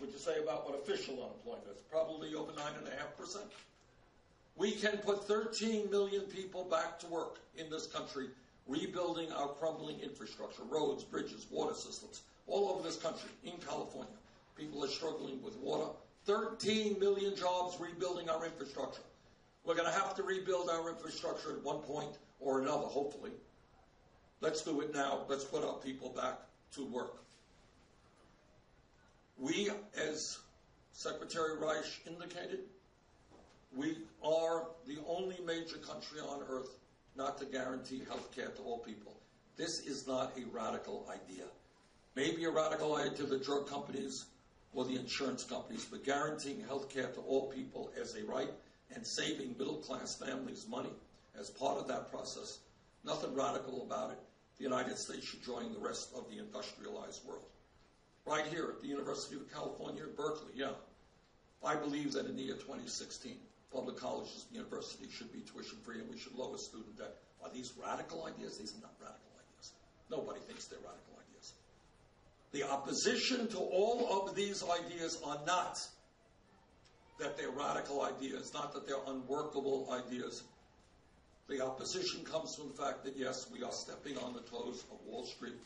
would you say about what official unemployment is? Probably over 9.5%. We can put 13 million people back to work in this country, rebuilding our crumbling infrastructure, roads, bridges, water systems, all over this country, in California. People are struggling with water. 13 million jobs rebuilding our infrastructure. We're going to have to rebuild our infrastructure at one point or another, hopefully. Let's do it now. Let's put our people back to work. We, as Secretary Reich indicated, we are the only major country on earth not to guarantee health care to all people. This is not a radical idea. Maybe a radical idea to the drug companies or the insurance companies, but guaranteeing health care to all people as a right and saving middle-class families money as part of that process, nothing radical about it. The United States should join the rest of the industrialized world. Right here at the University of California at Berkeley, yeah. I believe that in the year 2016, public colleges and universities should be tuition-free and we should lower student debt. Are these radical ideas? These are not radical ideas. Nobody thinks they're radical ideas. The opposition to all of these ideas are not that they're radical ideas, not that they're unworkable ideas. The opposition comes from the fact that, yes, we are stepping on the toes of Wall Street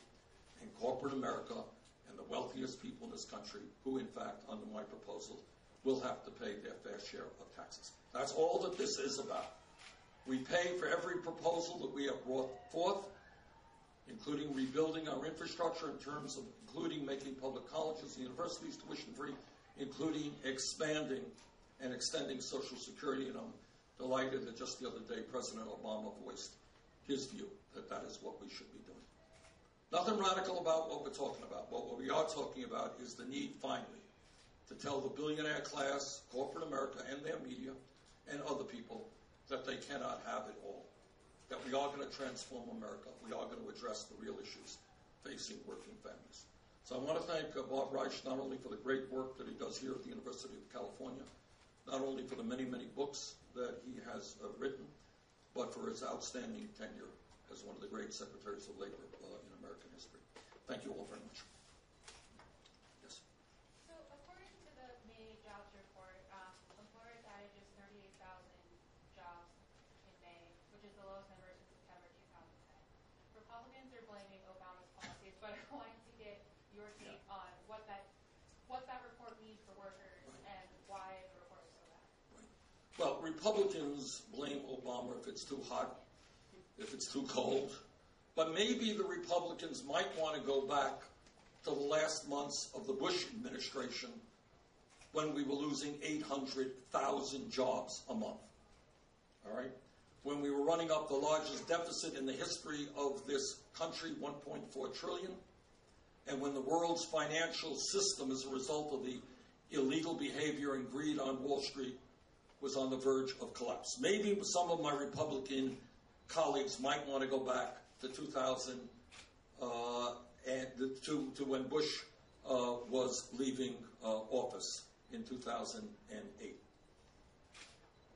and corporate America and the wealthiest people in this country who, in fact, under my proposal, will have to pay their fair share of taxes. That's all that this is about. We pay for every proposal that we have brought forth, including rebuilding our infrastructure in terms of including making public colleges and universities tuition-free, including expanding and extending Social Security. And I'm delighted that just the other day President Obama voiced his view that that is what we should be doing. Nothing radical about what we're talking about. What we are talking about is the need, finally, to tell the billionaire class, corporate America, and their media, and other people that they cannot have it all. That we are going to transform America. We are going to address the real issues facing working families. So I want to thank Bob Reich not only for the great work that he does here at the University of California, not only for the many, many books that he has written, but for his outstanding tenure as one of the great secretaries of labor in American history. Thank you all very much. Yes? So according to the May jobs report, employers added just 38,000 jobs in May, which is the lowest number since September 2010. Republicans are blaming Obama's policies, but I wanted to get your take on what that report means for workers and why the report is so bad. Right. Well, Republicans blame Obama if it's too hot, if it's too cold, but maybe the Republicans might want to go back to the last months of the Bush administration when we were losing 800,000 jobs a month. All right? When we were running up the largest deficit in the history of this country, 1.4 trillion, and when the world's financial system, as a result of the illegal behavior and greed on Wall Street, was on the verge of collapse. Maybe some of my Republican colleagues might want to go back to 2000 and to when Bush was leaving office in 2008.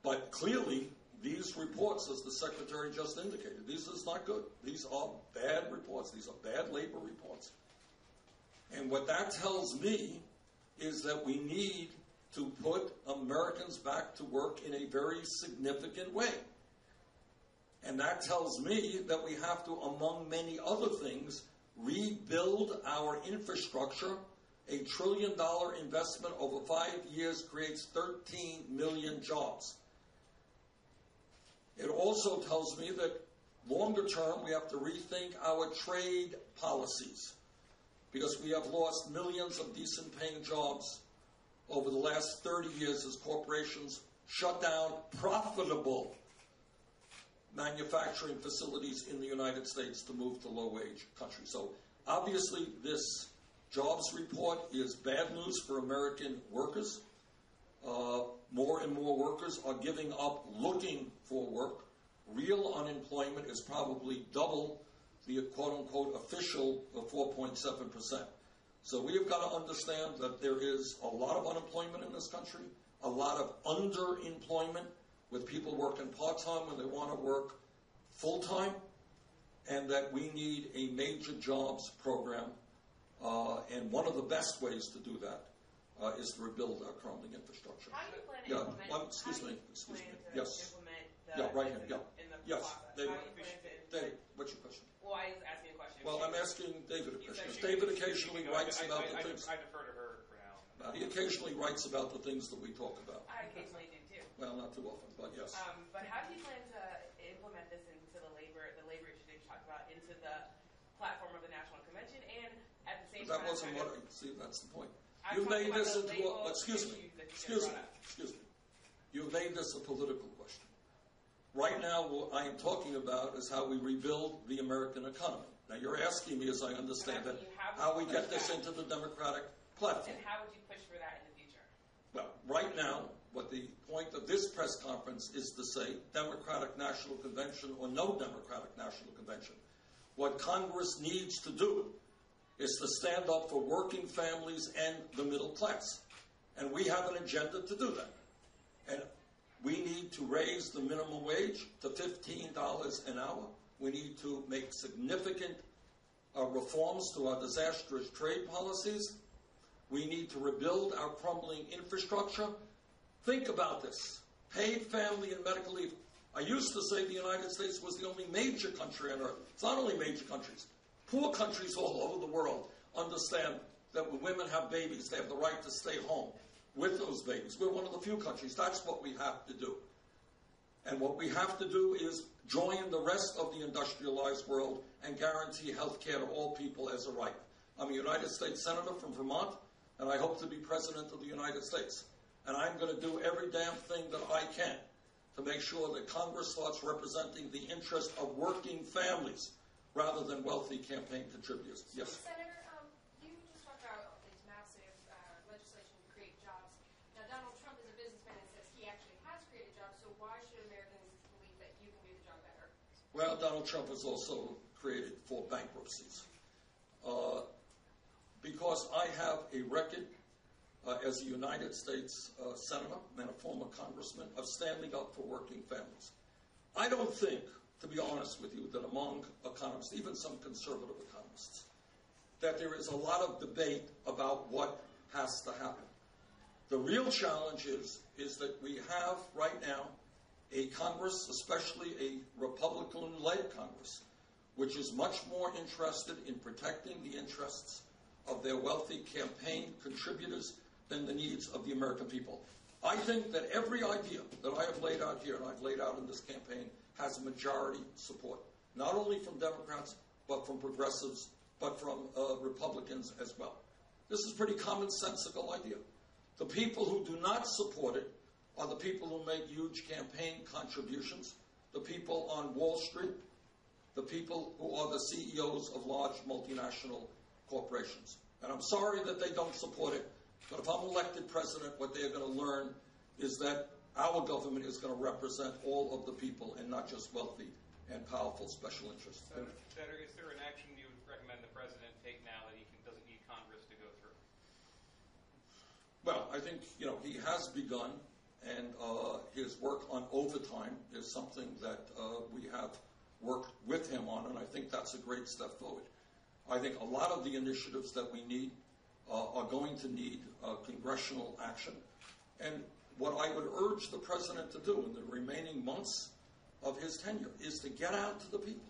But clearly, these reports, as the Secretary just indicated, these is not good. These are bad reports. These are bad labor reports. And what that tells me is that we need to put Americans back to work in a very significant way. And that tells me that we have to, among many other things, rebuild our infrastructure. $1 trillion investment over 5 years creates 13 million jobs. It also tells me that longer term we have to rethink our trade policies, because we have lost millions of decent paying jobs over the last 30 years as corporations shut down profitable manufacturing facilities in the United States to move to low-wage countries. So obviously this jobs report is bad news for American workers. More and more workers are giving up looking for work. Real unemployment is probably double the quote-unquote official 4.7%. So we have got to understand that there is a lot of unemployment in this country, a lot of underemployment with people working part-time when they want to work full-time, and that we need a major jobs program. And one of the best ways to do that is to rebuild our crumbling infrastructure. How do you plan to Yeah, implement? excuse me. Yes. Implement Yeah, right here. in Yeah. the Yes. process? David, How do you plan to implement? David, what's your question? Well, I was asking a question. Well, I'm asking David a You question. said David you occasionally can go. writes about the things. I defer to her for now. He occasionally writes about the things that we talk about. I occasionally do too. Well, not too often, but yes. But how do you plan to implement this into the labor issue that you talked about, into the platform of the National Convention, and at the same That time? wasn't what I see. That's the point. I'm You made talking this about the into label excuse me. issues that you Excuse just me. brought up. Excuse me. You made this a political question. Right now, what I am talking about is how we rebuild the American economy. Now, you're asking me, as I understand it, how we get this into the Democratic platform. And how would you push for that in the future? Well, right now, what the point of this press conference is to say Democratic National Convention or no Democratic National Convention. What Congress needs to do is to stand up for working families and the middle class. And we have an agenda to do that. And we need to raise the minimum wage to $15 an hour. We need to make significant reforms to our disastrous trade policies. We need to rebuild our crumbling infrastructure. Think about this. Paid family and medical leave. I used to say the United States was the only major country on earth. It's not only major countries. Poor countries all over the world understand that when women have babies, they have the right to stay home with those babies. We're one of the few countries. That's what we have to do. And what we have to do is join the rest of the industrialized world and guarantee health care to all people as a right. I'm a United States Senator from Vermont, and I hope to be President of the United States. And I'm going to do every damn thing that I can to make sure that Congress starts representing the interest of working families rather than wealthy campaign contributors. Yes? Senator, you just talked about these massive legislation to create jobs. Now, Donald Trump is a businessman and says he actually has created jobs, so why should Americans believe that you can do the job better? Well, Donald Trump has also created 4 bankruptcies. Because I have a record as a United States Senator and a former Congressman of standing up for working families. I don't think, to be honest with you, that among economists, even some conservative economists, that there is a lot of debate about what has to happen. The real challenge is that we have right now a Congress, especially a Republican-led Congress, which is much more interested in protecting the interests of their wealthy campaign contributors than the needs of the American people. I think that every idea that I have laid out here and I've laid out in this campaign has majority support, not only from Democrats, but from progressives, but from Republicans as well. This is a pretty commonsensical idea. The people who do not support it are the people who make huge campaign contributions, the people on Wall Street, the people who are the CEOs of large multinational corporations. And I'm sorry that they don't support it, but if I'm elected president, what they're going to learn is that our government is going to represent all of the people and not just wealthy and powerful special interests. Senator, is there an action you would recommend the president take now that he doesn't need Congress to go through? Well, I think, he has begun, and his work on overtime is something that we have worked with him on, and I think that's a great step forward. I think a lot of the initiatives that we need are going to need congressional action. And what I would urge the president to do in the remaining months of his tenure is to get out to the people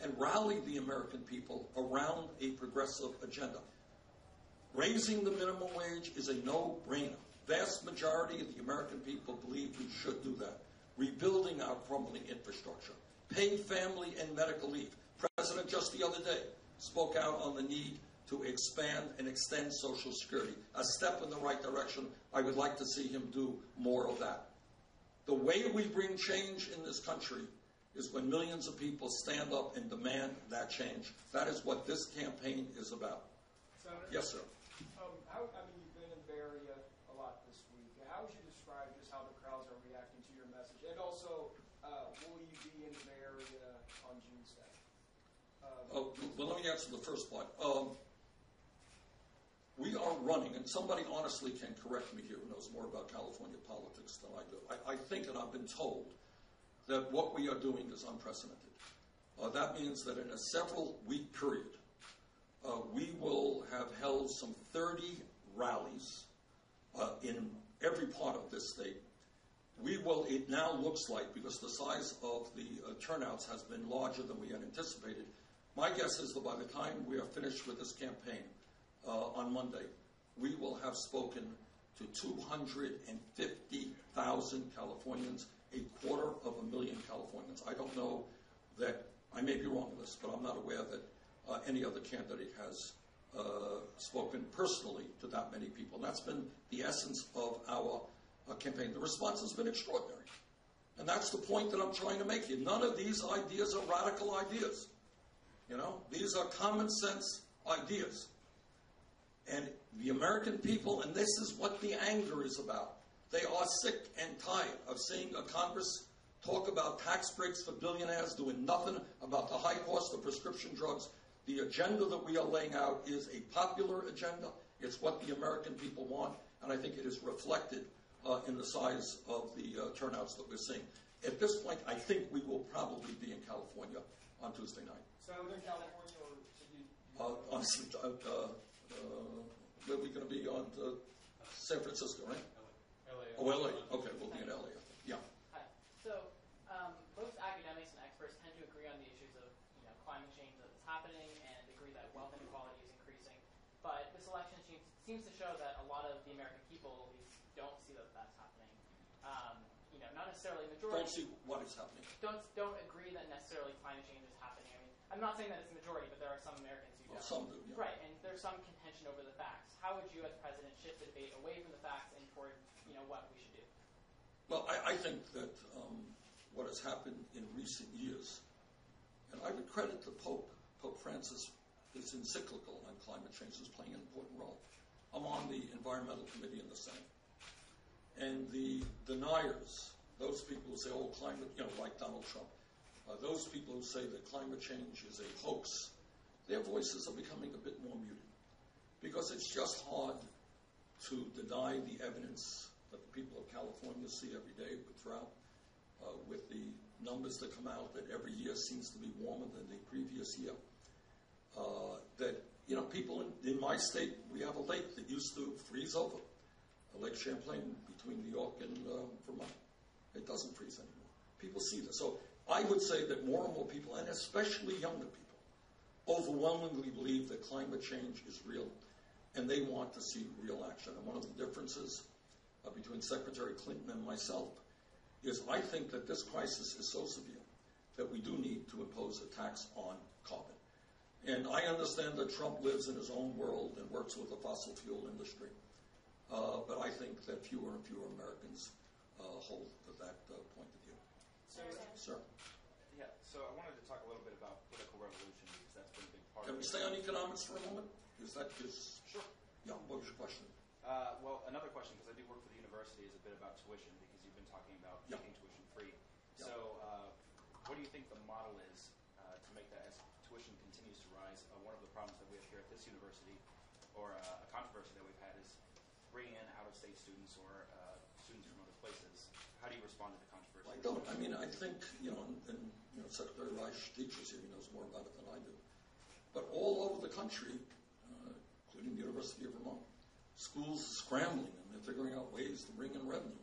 and rally the American people around a progressive agenda. Raising the minimum wage is a no-brainer. Vast majority of the American people believe we should do that. Rebuilding our crumbling infrastructure. Paid family and medical leave. President just the other day spoke out on the need to expand and extend Social Security. A step in the right direction. I would like to see him do more of that. The way we bring change in this country is when millions of people stand up and demand that change. That is what this campaign is about. Senator? Yes, sir. You've been in the Bay Area a lot this week. How would you describe just how the crowds are reacting to your message? And also, will you be in the Bay Area on June 2nd? Well, let me answer the first part. We are running, and somebody honestly can correct me here who knows more about California politics than I do. I think, and I've been told, that what we are doing is unprecedented. That means that in a several-week period, we will have held some 30 rallies in every part of this state. It now looks like, because the size of the turnouts has been larger than we had anticipated, my guess is that by the time we are finished with this campaign on Monday, we will have spoken to 250,000 Californians, 250,000 Californians. I don't know that, I may be wrong on this, but I'm not aware that any other candidate has spoken personally to that many people. And that's been the essence of our campaign. The response has been extraordinary. And that's the point that I'm trying to make here. None of these ideas are radical ideas. You know, these are common sense ideas. And the American people, and this is what the anger is about, they are sick and tired of seeing a Congress talk about tax breaks for billionaires, doing nothing about the high cost of prescription drugs. The agenda that we are laying out is a popular agenda. It's what the American people want, and I think it is reflected in the size of the turnouts that we're seeing. At this point, I think we will probably be in California on Tuesday night. Southern California, or where are we going to be on San Francisco, right? LA. Oh, LA. Okay, we'll be in LA. Yeah. Hi. So, most academics and experts tend to agree on the issues of, climate change that's happening and agree that wealth inequality is increasing. But this election seems to show that a lot of the American people, at least, don't see that that's happening. Not necessarily majority. Don't see what is happening. Don't agree that necessarily climate change is happening. I mean, I'm not saying that it's the majority, but there are some Americans who don't. Some do, yeah. Right, and there's some contention over the facts. How would you, as president, shift the debate away from the facts and toward, what we should do? Well, I think that what has happened in recent years, and I would credit the Pope Francis, his encyclical on climate change is playing an important role. I'm on the Environmental Committee in the Senate. And the deniers, those people who say, climate, like Donald Trump, those people who say that climate change is a hoax, their voices are becoming a bit more muted. Because it's just hard to deny the evidence that the people of California see every day with drought, with the numbers that come out that every year seems to be warmer than the previous year. People in my state, we have a lake that used to freeze over, Lake Champlain between New York and Vermont. It doesn't freeze anymore. People see this. So I would say that more and more people, and especially younger people, overwhelmingly believe that climate change is real, and they want to see real action. And one of the differences between Secretary Clinton and myself is I think that this crisis is so severe that we do need to impose a tax on carbon. And I understand that Trump lives in his own world and works with the fossil fuel industry. But I think that fewer and fewer Americans hold to that point of view. Sir? Yeah, so I wanted to talk a little bit about political revolution because that's been a big part Can of we it. stay on economics for a moment? Sure. Yeah, what was your question? Well, another question, because I do work for the university, is a bit about tuition because you've been talking about making tuition free. Yeah. So what do you think the model is to make that as tuition continues to rise? One of the problems that we have here at this university, or a controversy that we've had, is bringing in out-of-state students or students from other places. How do you respond to the controversy? I don't. I mean, I think, and Secretary Reich teaches here, he knows more about it than I do. But all over the country, including the University of Vermont, schools are scrambling and they're figuring out ways to bring in revenue.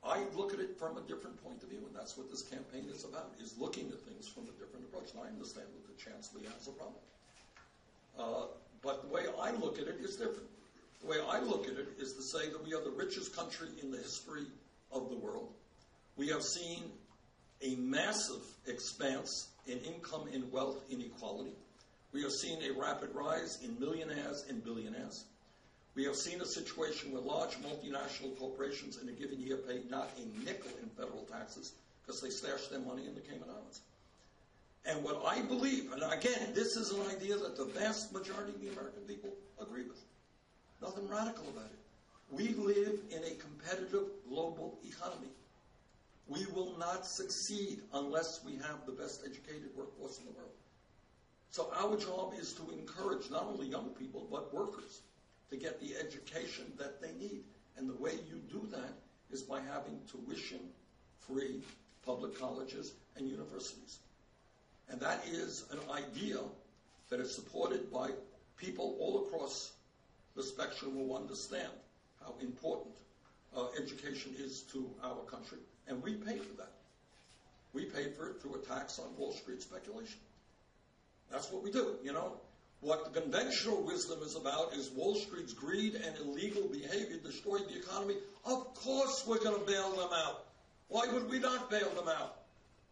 I look at it from a different point of view, and that's what this campaign is about, is looking at things from a different approach. And I understand that the Chancellor has a problem. But the way I look at it is different. The way I look at it is to say that we are the richest country in the history of the world. We have seen a massive expanse in income and wealth inequality. We have seen a rapid rise in millionaires and billionaires. We have seen a situation where large multinational corporations in a given year pay not a nickel in federal taxes because they stash their money in the Cayman Islands. And what I believe, and again, this is an idea that the vast majority of the American people agree with. Nothing radical about it. We live in a competitive global economy. We will not succeed unless we have the best educated workforce in the world. So our job is to encourage not only young people, but workers to get the education that they need. And the way you do that is by having tuition-free public colleges and universities. And that is an idea that is supported by people all across the spectrum will understand how important education is to our country, and we pay for that. We pay for it through a tax on Wall Street speculation. That's what we do, you know. What the conventional wisdom is about is Wall Street's greed and illegal behavior destroyed the economy. Of course we're going to bail them out. Why would we not bail them out?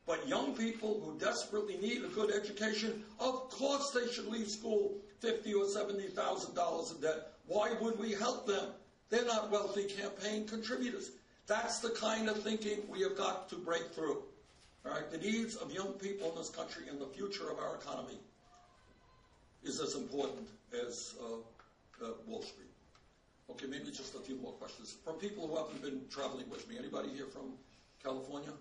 But young people who desperately need a good education, of course they should leave school $50,000 or $70,000 in debt. Why would we help them? They're not wealthy campaign contributors. That's the kind of thinking we have got to break through. All right? The needs of young people in this country and the future of our economy is as important as Wall Street. Okay, maybe just a few more questions. From people who haven't been traveling with me. Anybody here from California?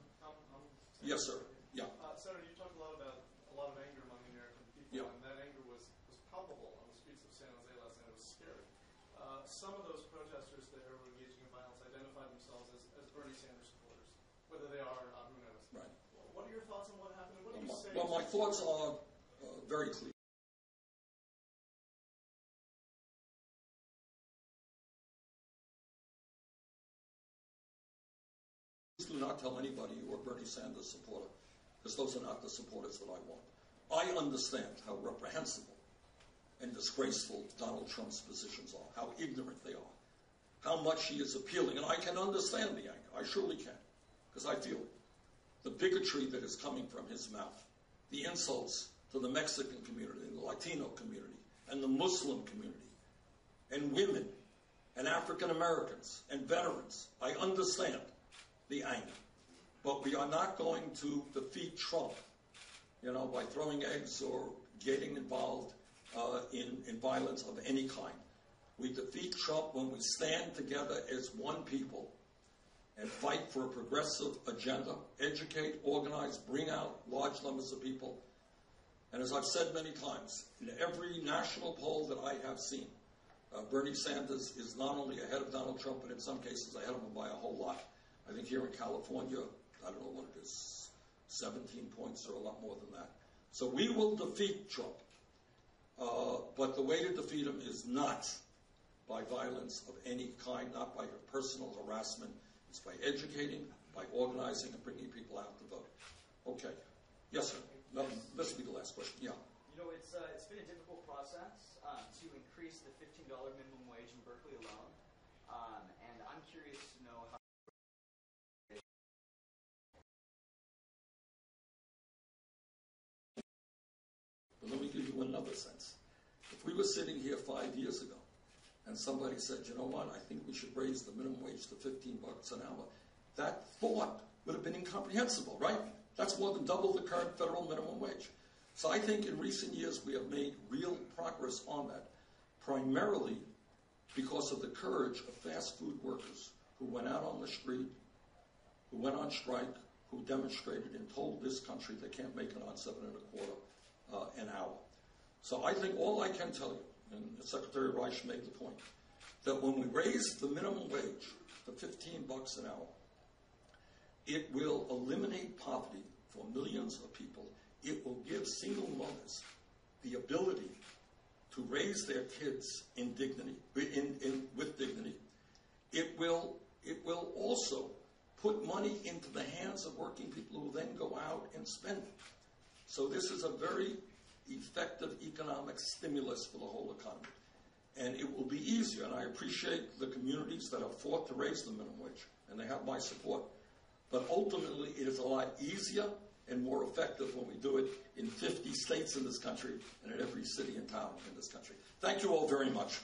Yes, sir. Yeah. Senator, you talked a lot about a lot of anger among the American people, and that anger was palpable on the streets of San Jose last night. It was scary. Some of those protesters there who were engaging in violence identified themselves as Bernie Sanders supporters. Whether they are or not, who knows? Right. What are your thoughts on what happened? What do you say? Well, my thoughts are very clear. Do not tell anybody you are a Bernie Sanders supporter, because those are not the supporters that I want. I understand how reprehensible and disgraceful Donald Trump's positions are, how ignorant they are, how much he is appealing, and I can understand the anger. I surely can, because I feel it. The bigotry that is coming from his mouth, the insults to the Mexican community, and the Latino community, and the Muslim community, and women, and African Americans, and veterans. I understand the anger. But we are not going to defeat Trump, by throwing eggs or getting involved in violence of any kind. We defeat Trump when we stand together as one people and fight for a progressive agenda, educate, organize, bring out large numbers of people. And as I've said many times, in every national poll that I have seen, Bernie Sanders is not only ahead of Donald Trump, but in some cases ahead of him by a whole lot. I think here in California, I don't know what it is, 17 points or a lot more than that. So we will defeat Trump. But the way to defeat him is not by violence of any kind, not by personal harassment. It's by educating, by organizing, and bringing people out to vote. Okay. Yes, sir. No, this will be the last question. Yeah. It's been a difficult process to increase the $15 minimum wage in Berkeley alone. And I'm curious to know how. But let me give you another sense. If we were sitting here 5 years ago and somebody said, you know what, I think we should raise the minimum wage to $15 an hour, that thought would have been incomprehensible, right? That's more than double the current federal minimum wage. So I think in recent years we have made real progress on that, primarily because of the courage of fast food workers who went out on the street, who went on strike, who demonstrated and told this country they can't make it on $7.25 an hour. So I think all I can tell you, and Secretary Reich made the point, that when we raise the minimum wage to $15 an hour, it will eliminate poverty for millions of people. It will give single mothers the ability to raise their kids in dignity, with dignity. It will also put money into the hands of working people who then go out and spend it. So this is a very effective economic stimulus for the whole economy. And it will be easier, and I appreciate the communities that have fought to raise the minimum wage, and they have my support. But ultimately, it is a lot easier and more effective when we do it in 50 states in this country and in every city and town in this country. Thank you all very much.